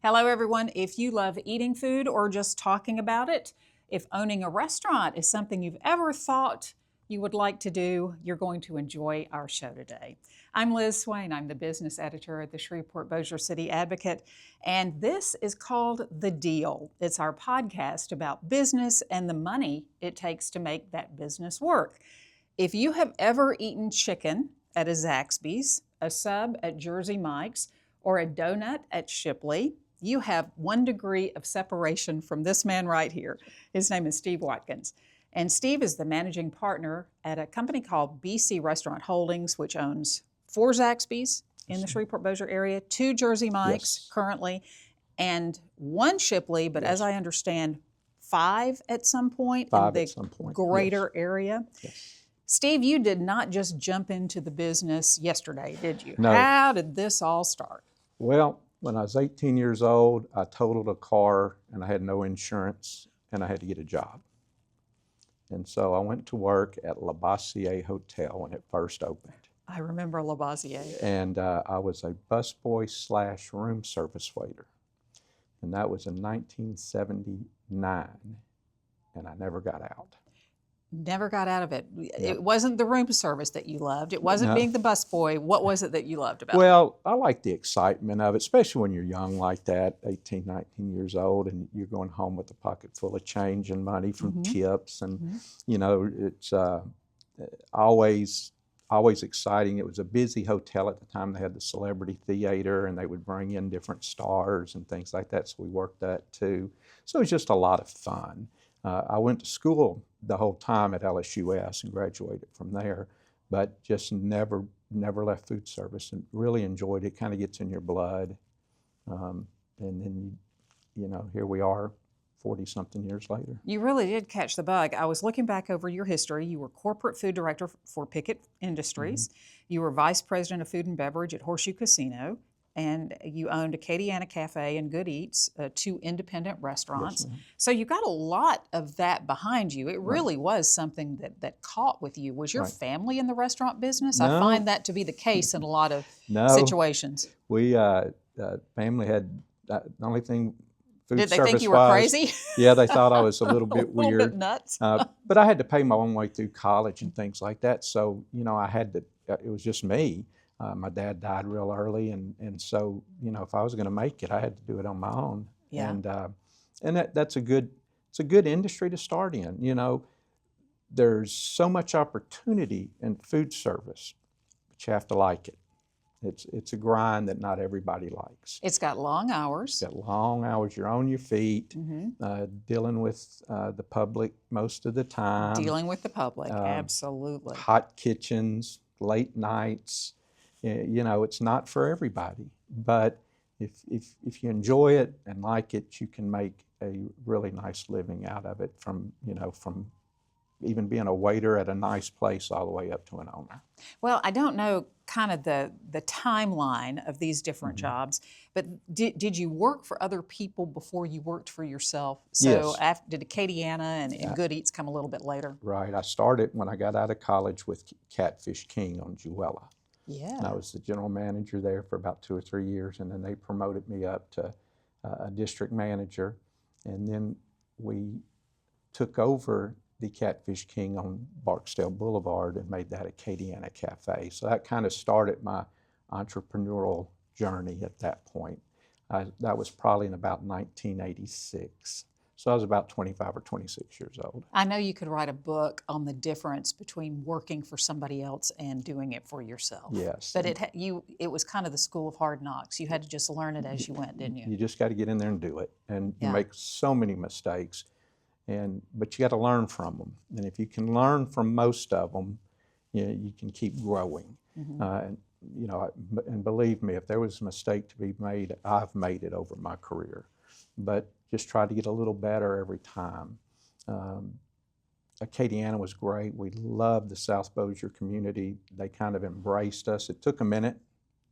Hello, everyone. If you love eating food or just talking about it, if owning a restaurant is something you've ever thought you would like to do, you're going to enjoy our show today. I'm Liz Swaine. I'm the business editor at the Shreveport-Bossier City Advocate, and this is called The Deal. It's our podcast about business and the money it takes to make that business work. If you have ever eaten chicken at a Zaxby's, a sub at Jersey Mike's, or a donut at Shipley, you have 1 degree of separation from this man right here. His name is Steve Watkins. And Steve is the managing partner at a company called BC Restaurant Holdings, which owns 4 Zaxby's in the Shreveport-Bossier area, 2 Jersey Mike's currently, and 1 Shipley, but as I understand, 5 at some point in the greater area. Yes. Steve, you did not just jump into the business yesterday, did you? No. How did this all start? Well, when I was 18 years old, I totaled a car and I had no insurance and I had to get a job. And so I went to work at Le Bossier Hotel when it first opened. I remember Le Bossier. And I was a busboy / room service waiter. And that was in 1979. And I never got out. Never got out of it. It wasn't the room service that you loved. It wasn't being the busboy. What was it that you loved about it? Well, I like the excitement of it, especially when you're young like that, 18, 19 years old, and you're going home with a pocket full of change and money from tips. And, you know, it's always exciting. It was a busy hotel at the time. They had the celebrity theater, and they would bring in different stars and things like that, so we worked that too. So it was just a lot of fun. I went to school the whole time at LSUS and graduated from there, but just never left food service and really enjoyed it. Kind of gets in your blood. And then, you know, here we are 40-something years later. You really did catch the bug. I was looking back over your history. You were corporate food director for Pickett Industries. You were vice president of food and beverage at Horseshoe Casino. And you owned Acadiana Cafe and Good Eats, 2 independent restaurants. Yes, so you got a lot of that behind you. It really was something that caught with you. Was your family in the restaurant business? No. I find that to be the case in a lot of situations. We, family had, the only thing food Did they service think you were wise, crazy? Yeah, they thought I was a little bit weird. A little bit nuts. But I had to pay my own way through college and things like that. So, you know, I had to, it was just me. My dad died real early, and so, you know, if I was going to make it, I had to do it on my own. Yeah. And it's a good industry to start in. You know, there's so much opportunity in food service, but you have to like it. It's a grind that not everybody likes. It's got long hours. It's got long hours. You're on your feet, dealing with the public most of the time. Dealing with the public, absolutely. Hot kitchens, late nights. You know, it's not for everybody, but if you enjoy it and like it, you can make a really nice living out of it from even being a waiter at a nice place all the way up to an owner. Well, I don't know kind of the timeline of these different jobs, but did you work for other people before you worked for yourself? So Yes. did Acadiana and Good Eats come a little bit later? Right. I started when I got out of college with Catfish King on Jewella. Yeah. And I was the general manager there for about 2 or 3 years, and then they promoted me up to a district manager. And then we took over the Catfish King on Barksdale Boulevard and made that Acadiana Cafe. So that kind of started my entrepreneurial journey at that point. That was probably in about 1986. So I was about 25 or 26 years old. I know you could write a book on the difference between working for somebody else and doing it for yourself. Yes. But it was kind of the school of hard knocks. You had to just learn it as you went, didn't you? You just got to get in there and do it. And you make so many mistakes, but you got to learn from them. And if you can learn from most of them, you can keep growing. And believe me, if there was a mistake to be made, I've made it over my career. But just try to get a little better every time. Acadiana was great. We loved the South Bossier community. They kind of embraced us. It took a minute,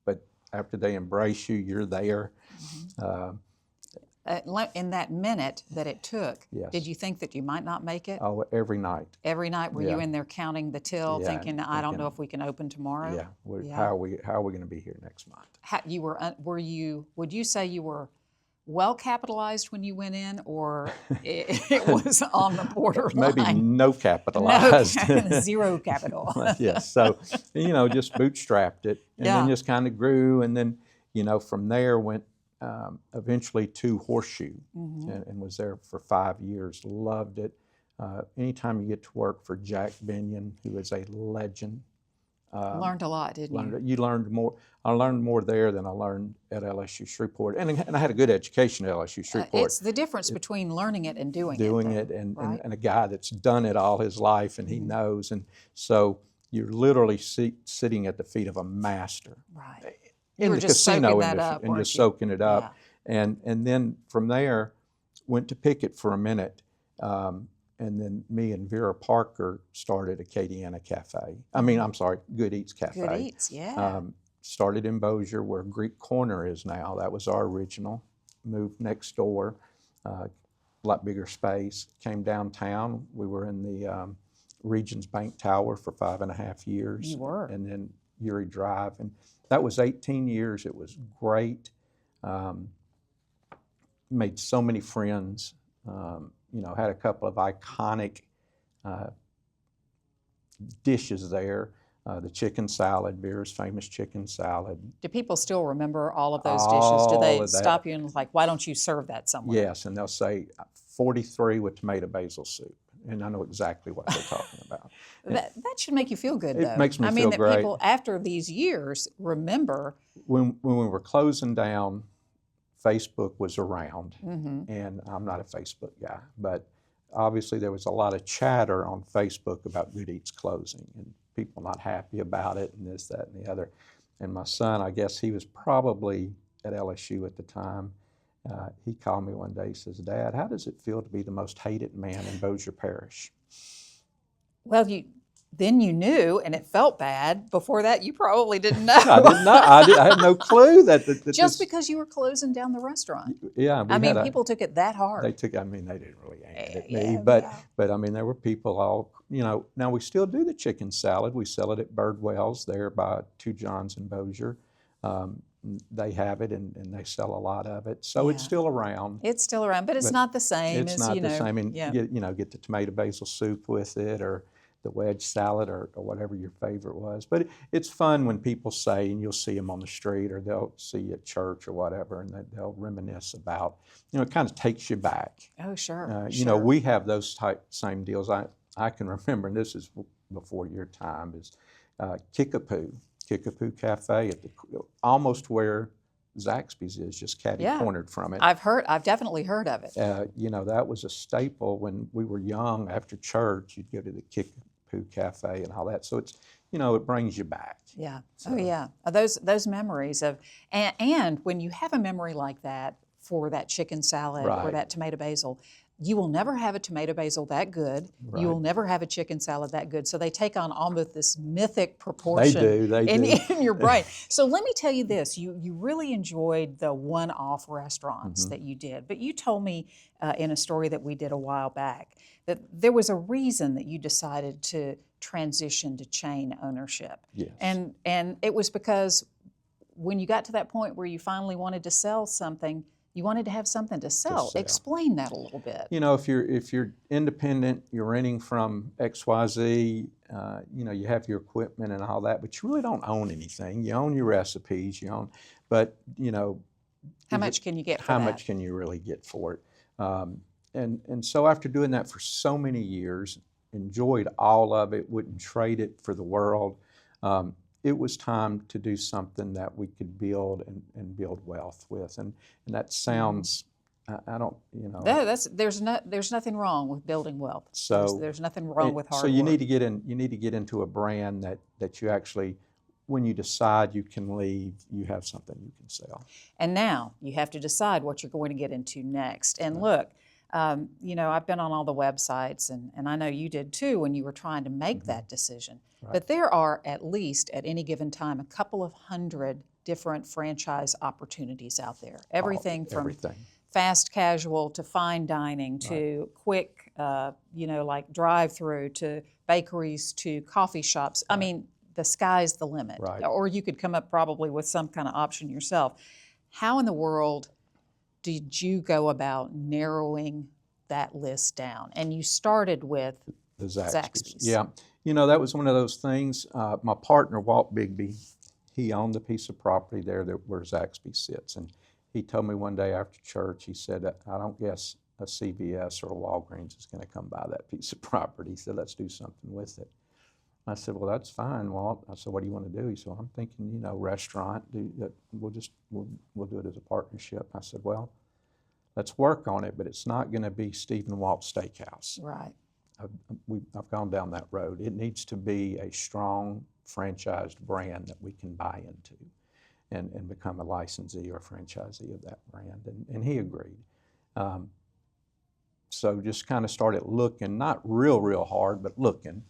but after they embrace you, you're there. In that minute that it took, Yes. did you think that you might not make it? Oh, every night. Every night, were you in there counting the till, Yeah, thinking, I don't know if we can open tomorrow? Yeah. How are we going to be here next month? Would you say you were well capitalized when you went in, or it was on the borderline? Maybe no capitalized. Zero capital. Yes. So, just bootstrapped it, and then just kind of grew, and then, from there went eventually to Horseshoe, and was there for 5 years. Loved it. Anytime you get to work for Jack Binion, who is a legend. Learned a lot, didn't you? You learned more. I learned more there than I learned at LSU Shreveport, and I had a good education at LSU Shreveport. It's the difference between learning it and doing it, right? and a guy that's done it all his life, and he knows, and so you're literally sitting at the feet of a master, right? In the casino industry, and just soaking it up, and then from there went to Pickett for a minute. And then me and Vera Parker started Acadiana Cafe. I'm sorry, Good Eats Cafe. Good Eats, yeah. Started in Bossier, where Greek Corner is now. That was our original. Moved next door, a lot bigger space. Came downtown. We were in the Regions Bank Tower for 5.5 years. You were. And then Uri Drive. And that was 18 years. It was great. Made so many friends. Had a couple of iconic dishes there. The chicken salad, Vera's famous chicken salad. Do people still remember all of those dishes? Do they stop you and why don't you serve that somewhere? Yes, and they'll say 43 with tomato basil soup. And I know exactly what they're talking about. That should make you feel good, though. It makes me feel great. People, after these years, remember. When we were closing down, Facebook was around, and I'm not a Facebook guy, but obviously there was a lot of chatter on Facebook about Good Eats closing and people not happy about it and this, that, and the other. And my son, I guess he was probably at LSU at the time, he called me one day, he says, "Dad, how does it feel to be the most hated man in Bossier Parish?" Well, then you knew, and it felt bad. Before that, you probably didn't know. I did not. I had no clue that just because you were closing down the restaurant. Yeah, people took it that hard. They didn't really aim at me, but there were people all, Now we still do the chicken salad. We sell it at Birdwell's there by 2 Johns in Bossier. They have it, and they sell a lot of it, so it's still around. It's still around, but it's not the same. It's not the same. And get the tomato basil soup with it, or the wedge salad, or whatever your favorite was. But it's fun when people say, and you'll see them on the street, or they'll see you at church or whatever, and they'll reminisce about, it kind of takes you back. Oh, sure. We have those same deals. I can remember, and this is before your time, is Kickapoo Cafe at almost where Zaxby's is, just catty-cornered from it. I've definitely heard of it. That was a staple when we were young. After church, you'd go to the Kickapoo Cafe and all that. So it's, it brings you back. Yeah. So. Oh, yeah. Those memories of, and when you have a memory like that for that chicken salad or that tomato basil, you will never have a tomato basil that good. Right. You will never have a chicken salad that good. So they take on almost this mythic proportion in your brain. So let me tell you this. You really enjoyed the one-off restaurants that you did. But you told me in a story that we did a while back that there was a reason that you decided to transition to chain ownership. Yes. And it was because when you got to that point where you finally wanted to sell something, you wanted to have something to sell. Explain that a little bit. If you're independent, you're renting from XYZ, you have your equipment and all that, but you really don't own anything. You own your recipes, but how much can you get for that? How much can you really get for it? And so after doing that for so many years, enjoyed all of it, wouldn't trade it for the world. It was time to do something that we could build and build wealth with, and that sounds, I don't, there's nothing wrong with building wealth. So there's nothing wrong with hard work. So you need to get into a brand that you actually, when you decide you can leave, you have something you can sell. And now you have to decide what you're going to get into next. And look, I've been on all the websites, and I know you did too when you were trying to make that decision. Right. But there are at least at any given time a couple of hundred different franchise opportunities out there. Everything from fast casual to fine dining to quick, like drive-through to bakeries to coffee shops. Right. I mean, the sky's the limit. Right. Or you could come up probably with some kind of option yourself. How in the world did you go about narrowing that list down? And you started with The Zaxby's. Zaxby's. Yeah. You know, that was one of those things. My partner, Walt Bigby, he owned a piece of property there where Zaxby sits. And he told me one day after church, he said, I don't guess a CVS or a Walgreens is going to come by that piece of property. He said, let's do something with it. I said, well, that's fine, Walt. I said, what do you want to do? He said, well, I'm thinking, you know, restaurant. We'll do it as a partnership. I said, well, let's work on it, but it's not going to be Steve and Walt Steakhouse. Right. I've gone down that road. It needs to be a strong franchised brand that we can buy into and become a licensee or franchisee of that brand. And he agreed. So just kind of started looking, not real hard, but looking.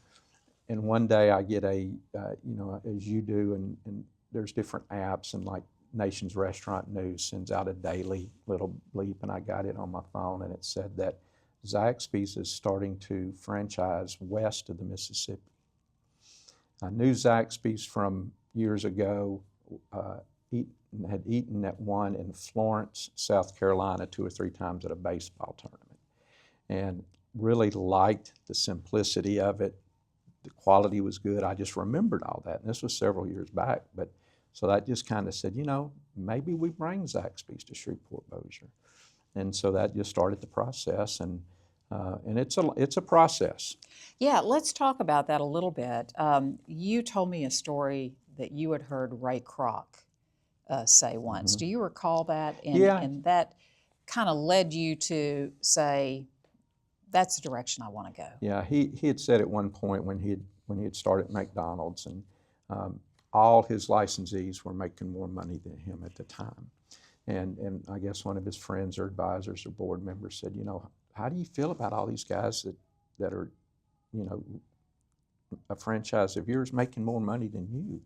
And one day I get you know, as you do, and there's different apps, and like Nation's Restaurant News sends out a daily little bleep, and I got it on my phone, and it said that Zaxby's is starting to franchise west of the Mississippi. I knew Zaxby's from years ago, had eaten at one in Florence, South Carolina, 2 or 3 times at a baseball tournament, and really liked the simplicity of it. The quality was good. I just remembered all that, and this was several years back. But so that just kind of said, you know, maybe we bring Zaxby's to Shreveport-Bossier, and so that just started the process, and it's a process. Yeah, let's talk about that a little bit. You told me a story that you had heard Ray Kroc say once. Do you recall that? Yeah. And that kind of led you to say, that's the direction I want to go. Yeah, he had said at one point when he had started McDonald's, and all his licensees were making more money than him at the time. And I guess one of his friends or advisors or board members said, you know, how do you feel about all these guys that are, you know, a franchise of yours making more money than you?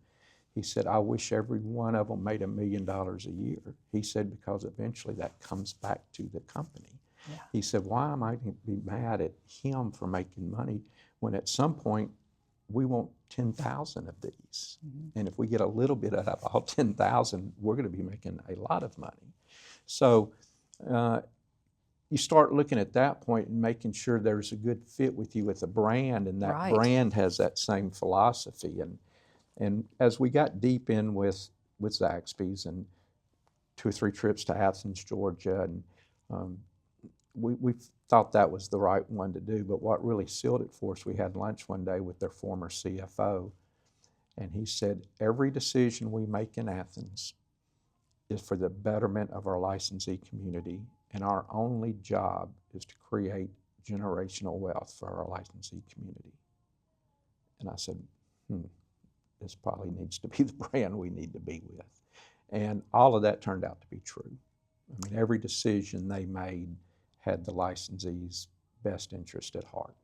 He said, I wish every one of them made $1 million a year. He said, because eventually that comes back to the company. Yeah. He said, why am I going to be mad at him for making money when at some point we want 10,000 of these? And if we get a little bit out of all 10,000, we're going to be making a lot of money. So you start looking at that point and making sure there's a good fit with you with a brand, and that Right. brand has that same philosophy. And as we got deep in with Zaxby's and 2 or 3 trips to Athens, Georgia, and we thought that was the right one to do. But what really sealed it for us, we had lunch one day with their former CFO, and he said, every decision we make in Athens is for the betterment of our licensee community, and our only job is to create generational wealth for our licensee community. And I said, this probably needs to be the brand we need to be with. And all of that turned out to be true. I mean, every decision they made had the licensee's best interest at heart.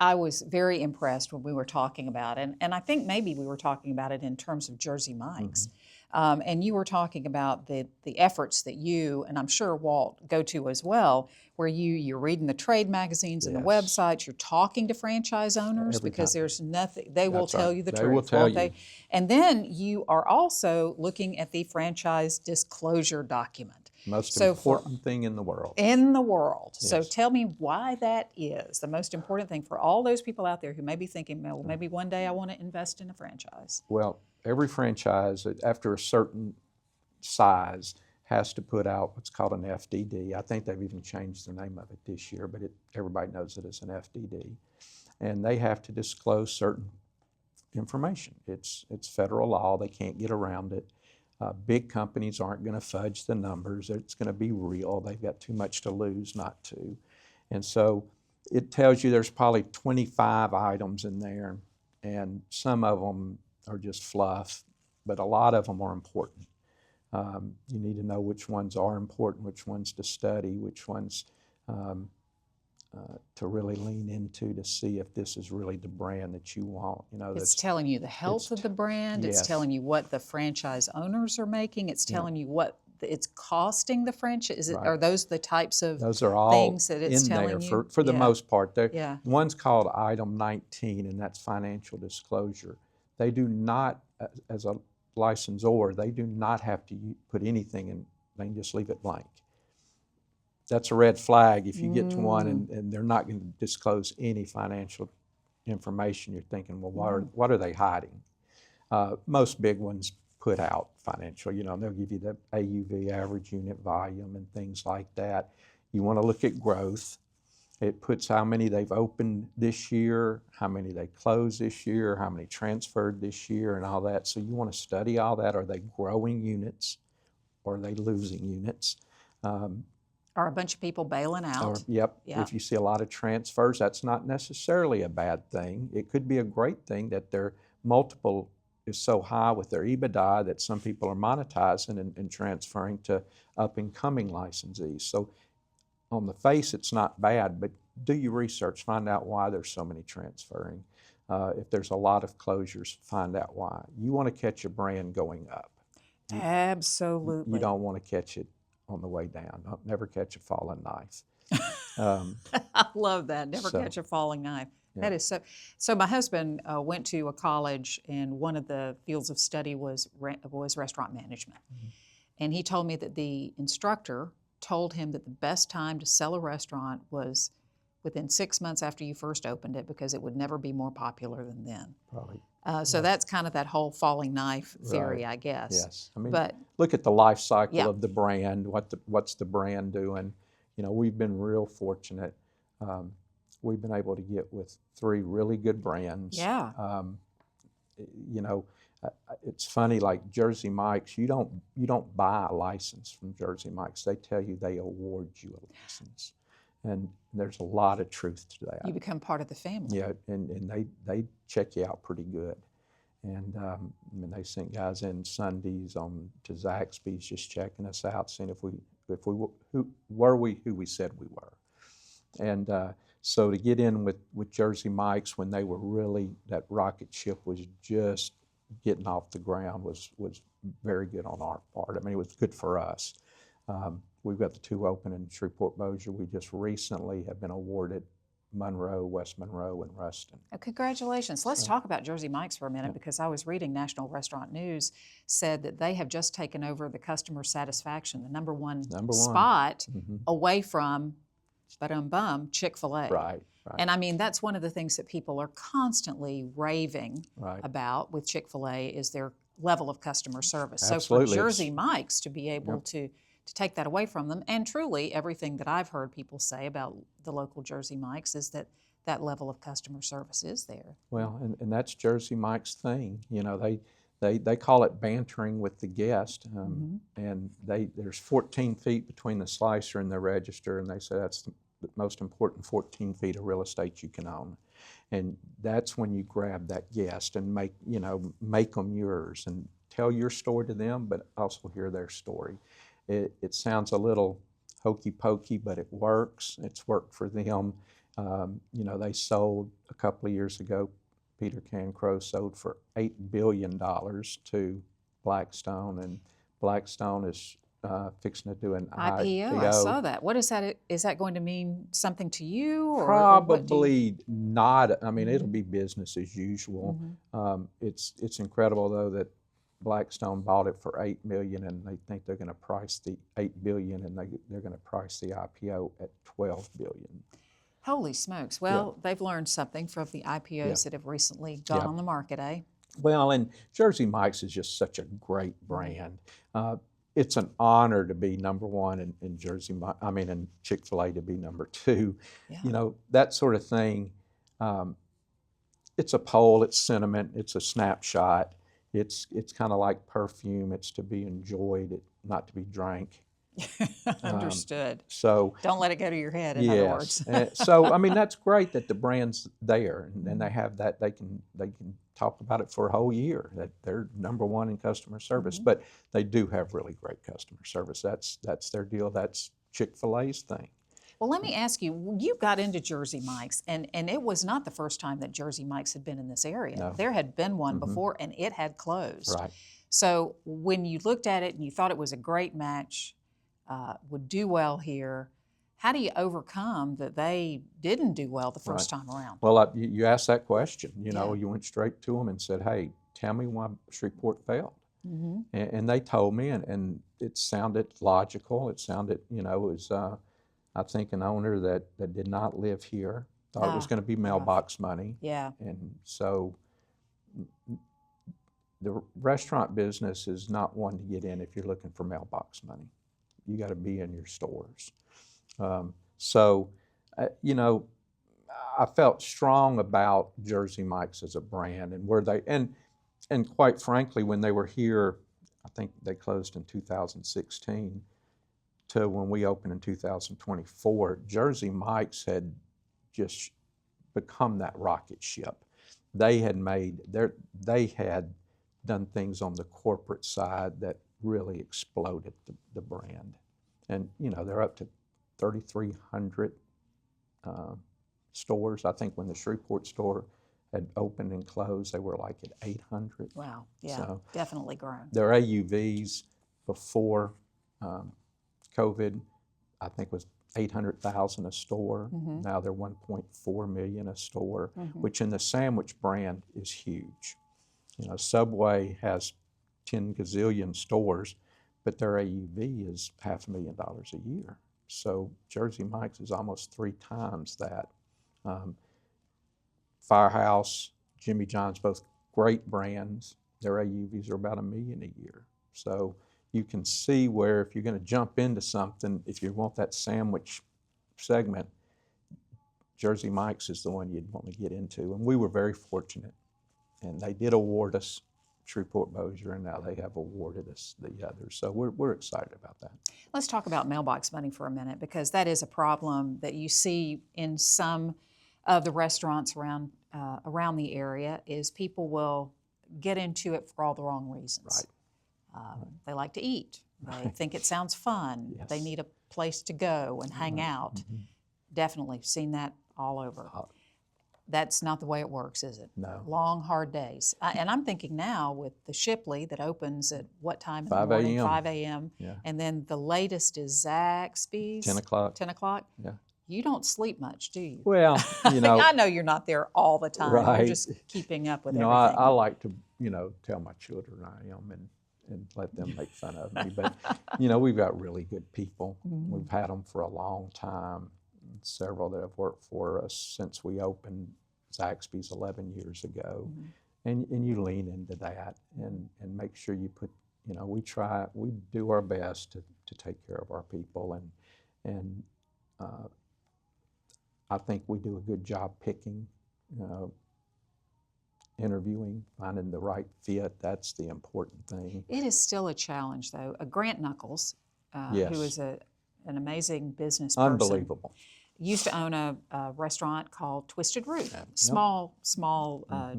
I was very impressed when we were talking about it, and I think maybe we were talking about it in terms of Jersey Mike's. And you were talking about the efforts that you, and I'm sure Walt, go to as well, where you're reading the trade magazines and the websites, you're talking to franchise owners, because there's nothing, they will tell you the truth. They will tell you. And then you are also looking at the franchise disclosure document. Most important thing in the world. In the world. Yes. So tell me why that is the most important thing for all those people out there who may be thinking, well, maybe one day I want to invest in a franchise. Well, every franchise, after a certain size, has to put out what's called an FDD. I think they've even changed the name of it this year, but everybody knows it as an FDD. And they have to disclose certain information. It's federal law. They can't get around it. Big companies aren't going to fudge the numbers. It's going to be real. They've got too much to lose not to. And so it tells you there's probably 25 items in there, and some of them are just fluff, but a lot of them are important. You need to know which ones are important, which ones to study, which ones to really lean into to see if this is really the brand that you want. You know, it's telling you the health of the brand. It's telling you what the franchise owners are making. It's telling you what it's costing the franchise. Are those the types of those are all things that it's in telling there you? for the most part. One's called Item 19, and that's financial disclosure. They do not, as a licensor, they do not have to put anything in. They can just leave it blank. that's a red flag if you get to one and they're not going to disclose any financial information. You're thinking, well, what are they hiding? Most big ones put out financial, they'll give you the AUV, average unit volume, and things like that. You want to look at growth. It puts how many they've opened this year, how many they closed this year, how many transferred this year, and all that. So you want to study all that. Are they growing units or are they losing units? Are a bunch of people bailing out? Yep. If you see a lot of transfers, that's not necessarily a bad thing. It could be a great thing that their multiple is so high with their EBITDA that some people are monetizing and transferring to up-and-coming licensees. So on the face, it's not bad, but do your research, find out why there's so many transferring. If there's a lot of closures, find out why. You want to catch a brand going up. Absolutely. You don't want to catch it on the way down. Never catch a falling knife. I love that. Never catch a falling knife. Yeah. That is so. So my husband went to a college, and one of the fields of study was restaurant management. And he told me that the instructor told him that the best time to sell a restaurant was within 6 months after you first opened it, because it would never be more popular than then. Probably. So that's kind of that whole falling knife theory, I guess. Yes. I mean, look at the life cycle of the brand. What's the brand doing? We've been real fortunate. We've been able to get with 3 really good brands. Yeah. It's funny, like Jersey Mike's, you don't buy a license from Jersey Mike's. They tell you they award you a license. And there's a lot of truth to that. You become part of the family. Yeah, and they check you out pretty good. And they sent guys in Sundays to Zaxby's just checking us out, seeing if we who we said we were. And so to get in with Jersey Mike's when they were really, that rocket ship was just getting off the ground was very good on our part. I mean, it was good for us. We've got the 2 open in Shreveport-Bossier. We just recently have been awarded Monroe, West Monroe, and Ruston. Oh, congratulations. Let's talk about Jersey Mike's for a minute, because I was reading National Restaurant News said that they have just taken over the customer satisfaction, the number one spot away from Chick-fil-A. Right. And I mean, that's one of the things that people are constantly raving about with Chick-fil-A is their level of customer service. Absolutely. So for Jersey Mike's to be able to take that away from them, and truly everything that I've heard people say about the local Jersey Mike's is that that level of customer service is there. Well, and that's Jersey Mike's thing. They call it bantering with the guest, and there's 14 feet between the slicer and the register, and they say that's the most important 14 feet of real estate you can own. And that's when you grab that guest and make them yours and tell your story to them, but also hear their story. It sounds a little hokey pokey, but it works. It's worked for them. They sold a couple of years ago, Peter Cancrow sold for $8 billion to Blackstone, and Blackstone is fixing to do an IPO. I saw that. What is that? Is that going to mean something to you? Or Probably not. I mean, it'll be business as usual. It's incredible, though, that Blackstone bought it for $8 million, and they think they're going to price the $8 billion, and they're going to price the IPO at $12 billion. Holy smokes! Well, they've learned something from the IPOs that have recently gone on the market, eh? Well, and Jersey Mike's is just such a great brand. It's an honor to be number 1 in Chick-fil-A to be number 2. Yeah. That sort of thing. It's a poll. It's sentiment. It's a snapshot. It's kind of like perfume. It's to be enjoyed, not to be drank. Understood. So don't let it go to your head, in other words. So I mean, that's great that the brand's there, and they have that. They can talk about it for a whole year, that they're number 1 in customer service. But they do have really great customer service. That's their deal. That's Chick-fil-A's thing. Well, let me ask you, you got into Jersey Mike's, and it was not the first time that Jersey Mike's had been in this area. No. There had been one before, and it had closed. Right. So when you looked at it and you thought it was a great match, would do well here, how do you overcome that they didn't do well the first time around? Well, you asked that question. You went straight to them and said, hey, tell me why Shreveport failed. And they told me, and it sounded logical. It sounded, it was I think an owner that did not live here thought it was going to be mailbox money. Yeah. And so the restaurant business is not one to get in if you're looking for mailbox money. You got to be in your stores. You know, I felt strong about Jersey Mike's as a brand and where they, and quite frankly, when they were here, I think they closed in 2016 to when we opened in 2024, Jersey Mike's had just become that rocket ship. They had done things on the corporate side that really exploded the brand. And, you know, they're up to 3,300 stores. I think when the Shreveport store had opened and closed, they were like at 800. Wow, yeah, So definitely grown. their AUVs before COVID, I think was 800,000 a store. Now they're 1.4 million a store, which in the sandwich brand is huge. You know, Subway has 10 gazillion stores, but their AUV is $500,000 a year. So Jersey Mike's is almost 3 times that. Firehouse, Jimmy John's, both great brands. Their AUVs are about $1 million a year. So you can see where if you're going to jump into something, if you want that sandwich segment, Jersey Mike's is the one you'd want to get into. And we were very fortunate. And they did award us Shreveport-Bossier, and now they have awarded us the others. So we're excited about that. Let's talk about mailbox money for a minute, because that is a problem that you see in some of the restaurants around the area. Is people will get into it for all the wrong reasons. Right. They like to eat. They think it sounds fun. Yes. They need a place to go and hang out. Definitely seen that all over. That's not the way it works, is it? No. Long, hard days. And I'm thinking now with the Shipley that opens at what time in the 5 morning? a.m. 5 a.m. Yeah. And then the latest is Zaxby's. 10 o'clock. 10 o'clock? Yeah. You don't sleep much, do you? Well, you know. I know you're not there all the time. Right. You're just keeping up with You know, everything. I like to, you know, tell my children I am and let them make fun of me. But, you know, we've got really good people. We've had them for a long time. Several that have worked for us since we opened Zaxby's 11 years ago. And you lean into that and make sure you put, you know, we do our best to take care of our people. And I think we do a good job picking, interviewing, finding the right fit. That's the important thing. It is still a challenge, though. Grant Knuckles, Yes. who is an amazing business person. Unbelievable. Used to own a restaurant called Twisted Root. Small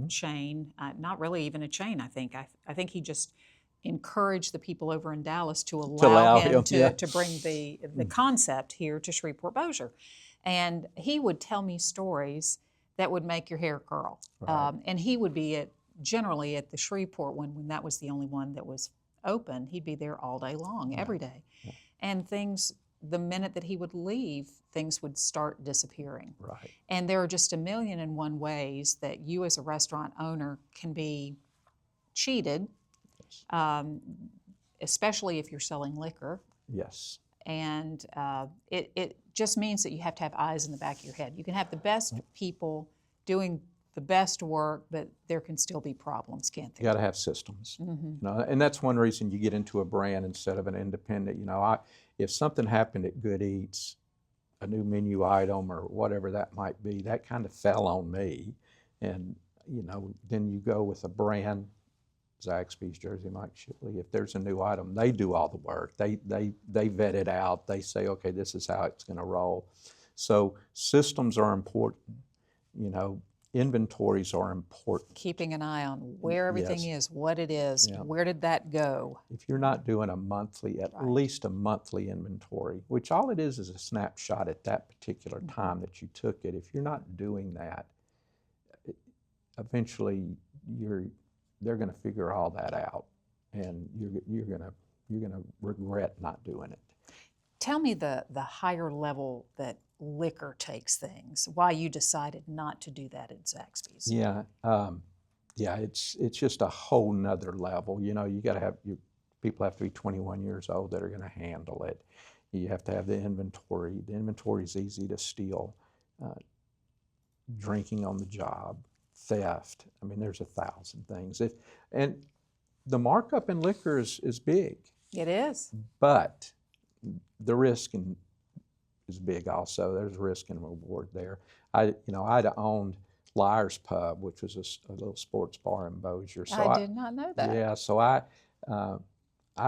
chain, not really even a chain, I think. I think he just encouraged the people over in Dallas to allow him to bring the concept here to Shreveport-Bossier. And he would tell me stories that would make your hair curl. Right. And he would be generally at the Shreveport one, when that was the only one that was open. He'd be there all day long, every day. Yeah. And the minute that he would leave, things would start disappearing. Right. And there are just 1,000,001 ways that you as a restaurant owner can be cheated, especially if you're selling liquor. Yes. And it just means that you have to have eyes in the back of your head. You can have the best people doing the best work, but there can still be problems, can't there? You got to have systems. You know, and that's one reason you get into a brand instead of an independent. You know, if something happened at Good Eats, a new menu item or whatever that might be, that kind of fell on me. And, you know, then you go with a brand, Zaxby's, Jersey Mike's, Shipley. If there's a new item, they do all the work. They vet it out. They say, okay, this is how it's going to roll. So systems are important. You know, inventories are important. Keeping an eye on where everything is, what it is, where did that go? If you're not doing a monthly, at least a monthly inventory, which all it is a snapshot at that particular time that you took it. If you're not doing that, eventually they're going to figure all that out, and you're going to regret not doing it. Tell me the higher level that liquor takes things, why you decided not to do that at Zaxby's. Yeah, it's just a whole nother level. You know, you got to have people have to be 21 years old that are going to handle it. You have to have the inventory. The inventory is easy to steal. Drinking on the job, theft. I mean, there's 1,000 things. And the markup in liquor is big. It is. But the risk is big also. There's risk and reward there. I'd owned Liar's Pub, which was a little sports bar in Bossier. So I did not know that. Yeah, so I'd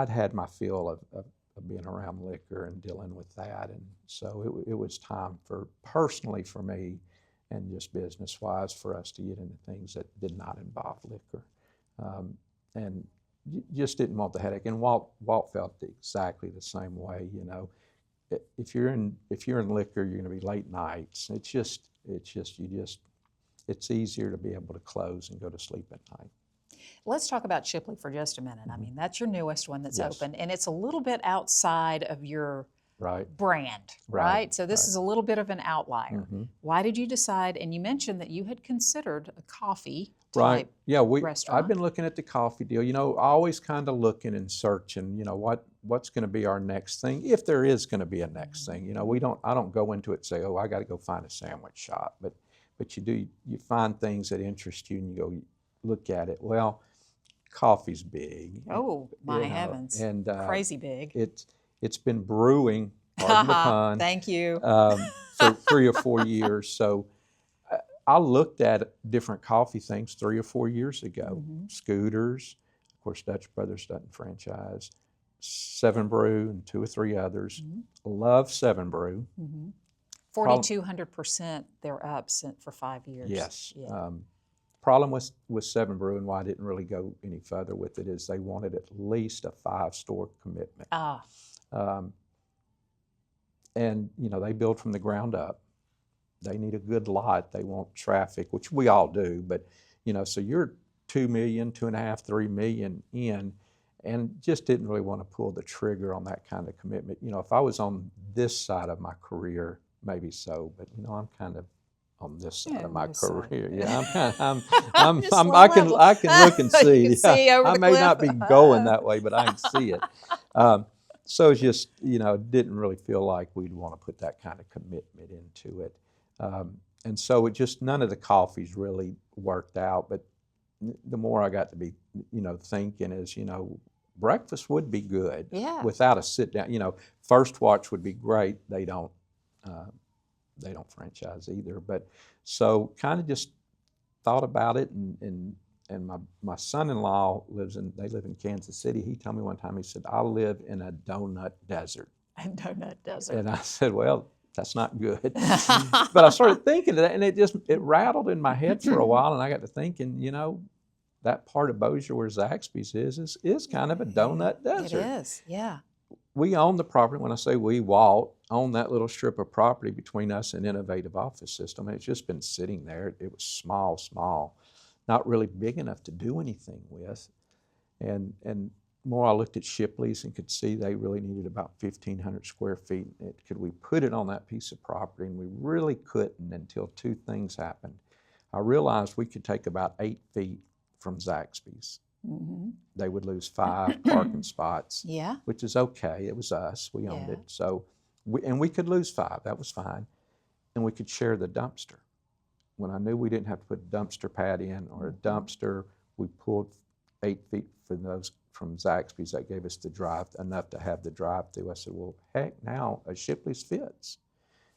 had my fill of being around liquor and dealing with that, and so it was time personally for me, and just business-wise, for us to get into things that did not involve liquor, and just didn't want the headache. And Walt felt exactly the same way. If you're in liquor, you're going to be late nights. It's easier to be able to close and go to sleep at night. Let's talk about Shipley for just a minute. I mean, that's your newest one that's Yes. open, and it's a little bit outside of your Right. brand, right? So this is a little bit of an outlier. Why did you decide, and you mentioned that you had considered a coffee Right. type Yeah, restaurant. I've been looking at the coffee deal, always kind of looking and searching, what's going to be our next thing, if there is going to be a next thing. I don't go into it and say, oh, I got to go find a sandwich shop, but you find things that interest you and you go look at it. Well, coffee's big. Oh, my heavens. And crazy big. It's been brewing, pardon the pun. Thank you. For 3 or 4 years. So I looked at different coffee things 3 or 4 years ago. Scooters, of course, Dutch Brothers doesn't franchise. 7 Brew and 2 or 3 others. Love 7 Brew. 4,200% they're up for 5 years. Yes. Yeah. Problem with 7 Brew and why I didn't really go any further with it is they wanted at least a 5-store commitment. And they build from the ground up. They need a good lot. They want traffic, which we all do. But so you're 2 million, 2.5, 3 million in, and just didn't really want to pull the trigger on that kind of commitment. If I was on this side of my career, maybe so. But I'm kind of on this side of my career. Yeah, I can look and see. You can see over I the may cliff. not be going that way, but I can see it. So it's just, didn't really feel like we'd want to put that kind of commitment into it. And so it just, none of the coffees really worked out. But the more I got to be, thinking is, breakfast would be good. Yeah. Without a sit down. First Watch would be great. They don't franchise either. But so kind of just thought about it, and my son-in-law they live in Kansas City. He told me one time, he said, I live in a donut desert. A donut desert. And I said, well, that's not good. But I started thinking of that, and it rattled in my head for a while, and I got to thinking, that part of Bossier where Zaxby's is kind of a donut desert. It is, yeah. We own the property. When I say we, Walt owned that little strip of property between us and Innovative Office System, and it's just been sitting there. It was small, not really big enough to do anything with. And more I looked at Shipley's and could see they really needed about 1,500 square feet. Could we put it on that piece of property? And we really couldn't until 2 things happened. I realized we could take about 8 feet from Zaxby's. They would lose 5 parking spots, which is okay. It was us. We owned it. So, we could lose 5. That was fine. And we could share the dumpster. When I knew we didn't have to put a dumpster pad in or a dumpster, we pulled 8 feet from Zaxby's. That gave us enough to have the drive-through. I said, well, heck, now a Shipley's fits.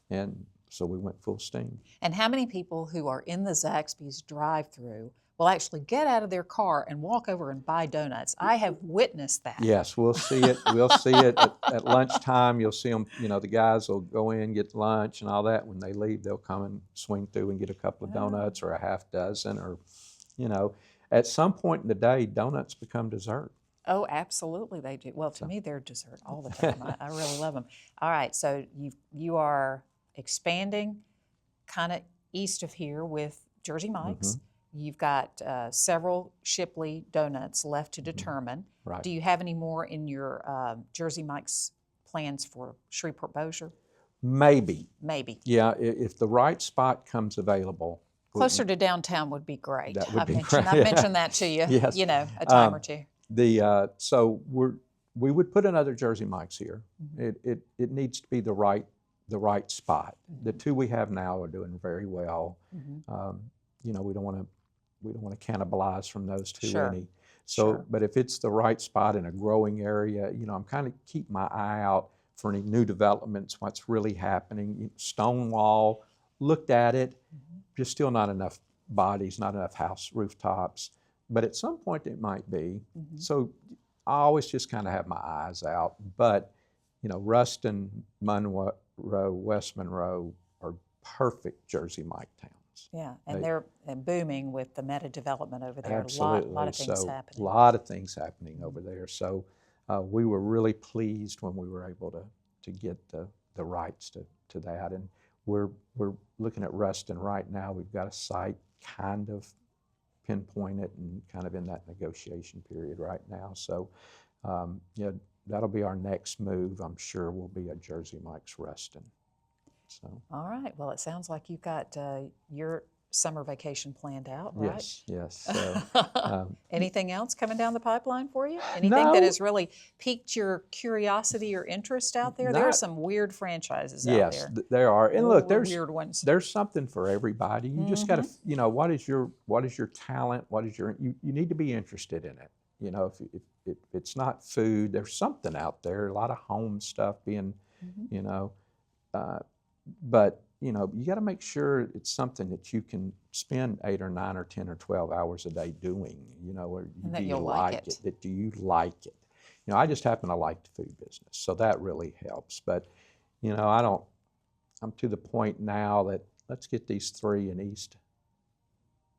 And so we went full steam. And how many people who are in the Zaxby's drive-through will actually get out of their car and walk over and buy donuts? I have witnessed that. Yes, we'll see it. We'll see it at lunchtime. You'll see them, the guys will go in, get lunch and all that. When they leave, they'll come and swing through and get a couple of donuts or a half dozen, or, at some point in the day, donuts become dessert. Oh, absolutely they do. Well, to me, they're dessert all the time. I really love them. All right, so you are expanding kind of east of here with Jersey Mike's. You've got several Shipley donuts left to determine. Right. Do you have any more in your Jersey Mike's plans for Shreveport-Bossier? Maybe. Yeah, if the right spot comes available. Closer to downtown would be great. That would be great. I've mentioned that to you, Yes. a time or two. So we would put another Jersey Mike's here. Mm-hmm. It needs to be the right spot. Mm-hmm. The two we have now are doing very well. Mm-hmm. You know, we don't want to cannibalize from those two Sure. any. So, Sure. but if it's the right spot in a growing area, you know, I'm kind of keep my eye out for any new developments, what's really happening. Stonewall, looked at it, just still not enough bodies, not enough house rooftops. But at some point it might be. Mm-hmm. So I always just kind of have my eyes out. But, you know, Ruston, Monroe, West Monroe are perfect Jersey Mike towns. Yeah, and they're booming with the meta development over there. Absolutely. A lot of things so happening. A lot of things happening over there. So we were really pleased when we were able to get the rights to that. And we're looking at Ruston right now. We've got a site kind of pinpointed and kind of in that negotiation period right now. So yeah, that'll be our next move. I'm sure will be a Jersey Mike's Ruston. So. All right. Well, it sounds like you've got your summer vacation planned out, right? Yes, yes. So, anything else coming down the pipeline for you? Anything that no, has really piqued your curiosity or interest out there? There are some weird franchises out yes, there. there are. And look, there's weird ones. There's something for everybody. You just got to, you know, what is your talent? What is your you need to be interested in it. You know, if it's not food, there's something out there. A lot of home stuff being, you know, but you know, you got to make sure it's something that you can spend 8 or 9 or 10 or 12 hours a day doing. You know, or and that do you you'll like it. That do you like it? You know, I just happen to like the food business, so that really helps. But you know, I'm to the point now that let's get these 3 in East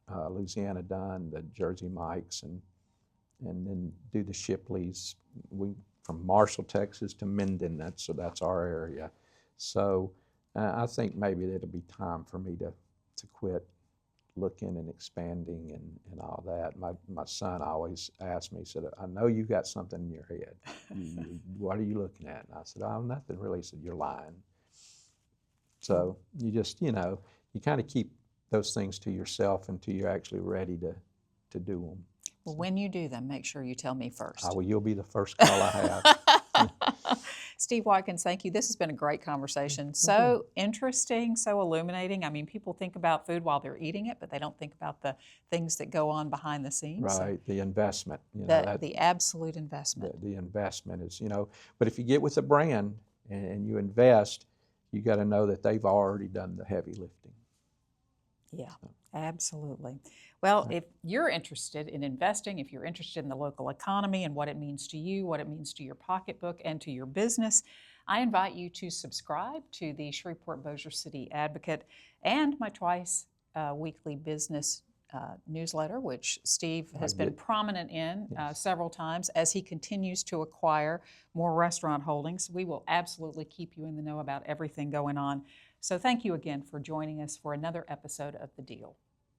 Louisiana done, the Jersey Mike's, and then do the Shipleys. We from Marshall, Texas to Minden. That's our area. So. I think maybe it'll be time for me to quit looking and expanding and all that. My son always asked me, he said, I know you got something in your head. What are you looking at? And I said, oh, nothing really. He said, you're lying. So you just, you know, you kind of keep those things to yourself until you're actually ready to do them. Well, when you do them, make sure you tell me first. Well, you'll be the first call I have. Steve Watkins, thank you. This has been a great conversation. So interesting, so illuminating. I mean, people think about food while they're eating it, but they don't think about the things that go on behind the scenes. Right, the investment. You know, the absolute investment. The investment is, you know, but if you get with a brand and you invest, you got to know that they've already done the heavy lifting. Yeah, absolutely. Well, if you're interested in investing, if you're interested in the local economy and what it means to you, what it means to your pocketbook and to your business, I invite you to subscribe to the Shreveport-Bossier City Advocate and my twice weekly business newsletter, which Steve has been prominent in several times as he continues to acquire more restaurant holdings. We will absolutely keep you in the know about everything going on. So thank you again for joining us for another episode of The Deal.